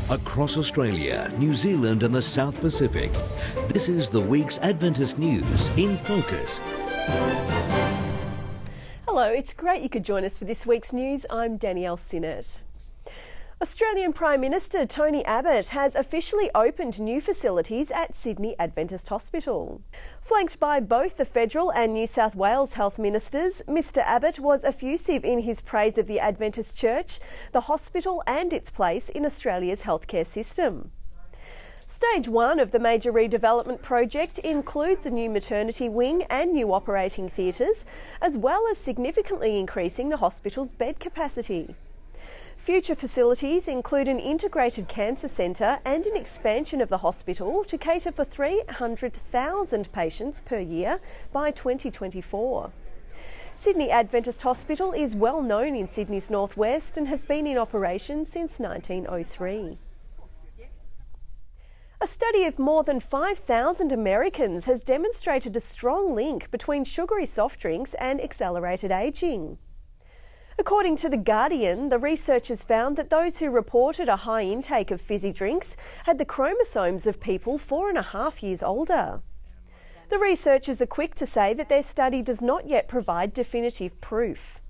Across Australia, New Zealand and the South Pacific, this is the week's Adventist News in Focus. Hello, it's great you could join us for this week's news. I'm Danielle Sinnott. Australian Prime Minister Tony Abbott has officially opened new facilities at Sydney Adventist Hospital. Flanked by both the federal and New South Wales health ministers, Mr Abbott was effusive in his praise of the Adventist Church, the hospital and its place in Australia's healthcare system. Stage 1 of the major redevelopment project includes a new maternity wing and new operating theatres, as well as significantly increasing the hospital's bed capacity. Future facilities include an integrated cancer centre and an expansion of the hospital to cater for 300,000 patients per year by 2024. Sydney Adventist Hospital is well known in Sydney's northwest and has been in operation since 1903. A study of more than 5,000 Americans has demonstrated a strong link between sugary soft drinks and accelerated ageing. According to The Guardian, the researchers found that those who reported a high intake of fizzy drinks had the chromosomes of people 4.5 years older. The researchers are quick to say that their study does not yet provide definitive proof.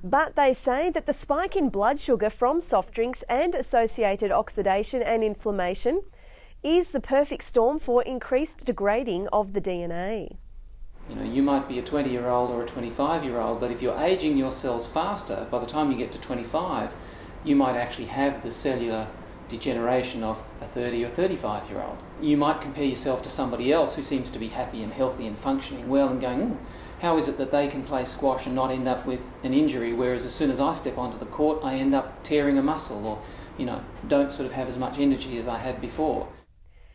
But they say that the spike in blood sugar from soft drinks and associated oxidation and inflammation is the perfect storm for increased degrading of the DNA. You know, you might be a 20-year-old or a 25-year-old, but if you're ageing your cells faster, by the time you get to 25, you might actually have the cellular degeneration of a 30 or 35-year-old. You might compare yourself to somebody else who seems to be happy and healthy and functioning well and going, how is it that they can play squash and not end up with an injury, whereas as soon as I step onto the court, I end up tearing a muscle or, don't sort of have as much energy as I had before.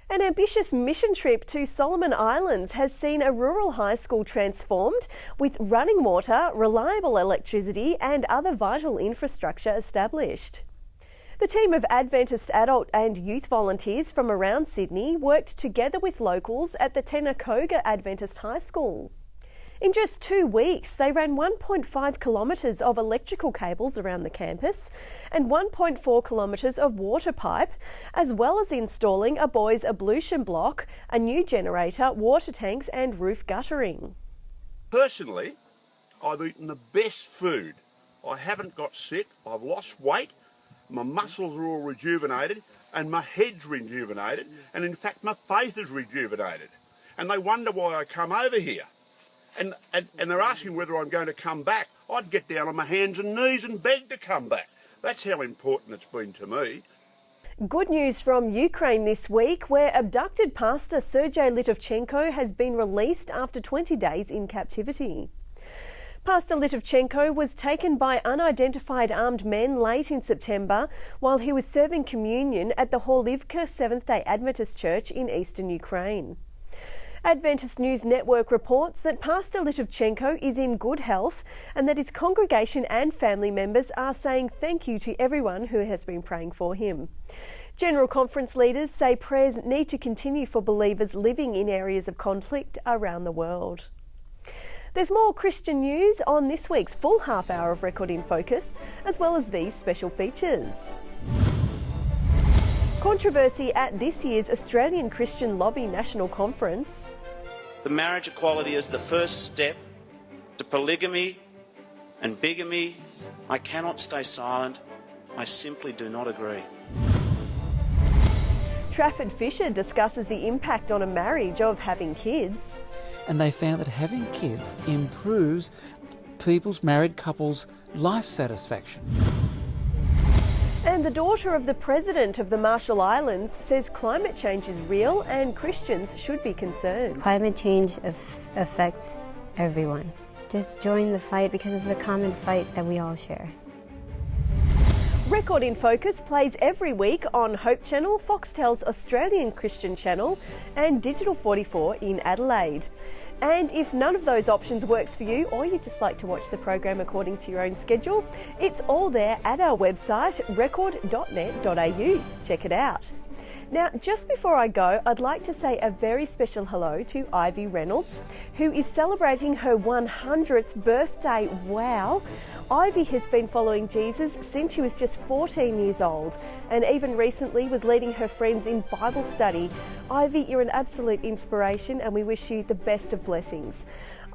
An ambitious mission trip to Solomon Islands has seen a rural high school transformed with running water, reliable electricity and other vital infrastructure established. The team of Adventist adult and youth volunteers from around Sydney worked together with locals at the Tenakoga Adventist High School. In just 2 weeks, they ran 1.5 kilometres of electrical cables around the campus and 1.4 kilometres of water pipe, as well as installing a boys' ablution block, a new generator, water tanks and roof guttering. Personally, I've eaten the best food. I haven't got sick, I've lost weight, my muscles are all rejuvenated and my head's rejuvenated, and in fact my faith is rejuvenated. And they wonder why I come over here. And they're asking whether I'm going to come back. I'd get down on my hands and knees and beg to come back. That's how important it's been to me. Good news from Ukraine this week, where abducted pastor Sergei Litovchenko has been released after 20 days in captivity. Pastor Litovchenko was taken by unidentified armed men late in September while he was serving communion at the Horlivka Seventh-day Adventist Church in eastern Ukraine. Adventist News Network reports that Pastor Litovchenko is in good health and that his congregation and family members are saying thank you to everyone who has been praying for him. General Conference leaders say prayers need to continue for believers living in areas of conflict around the world. There's more Christian news on this week's full half hour of Record in Focus, as well as these special features. Controversy at this year's Australian Christian Lobby National Conference. The marriage equality is the first step to polygamy and bigamy. I cannot stay silent. I simply do not agree. Trafford Fisher discusses the impact on a marriage of having kids. And they found that having kids improves married couples' life satisfaction. And the daughter of the President of the Marshall Islands says climate change is real and Christians should be concerned. Climate change affects everyone. Just join the fight because it's a common fight that we all share. Record in Focus plays every week on Hope Channel, Foxtel's Australian Christian channel and Digital 44 in Adelaide. And if none of those options works for you, or you'd just like to watch the program according to your own schedule, it's all there at our website, record.net.au. Check it out. Now, just before I go, I'd like to say a very special hello to Ivy Reynolds, who is celebrating her 100th birthday. Wow! Ivy has been following Jesus since she was just 14 years old, and even recently was leading her friends in Bible study. Ivy, you're an absolute inspiration, and we wish you the best of blessings.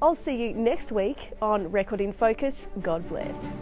I'll see you next week on Record in Focus. God bless.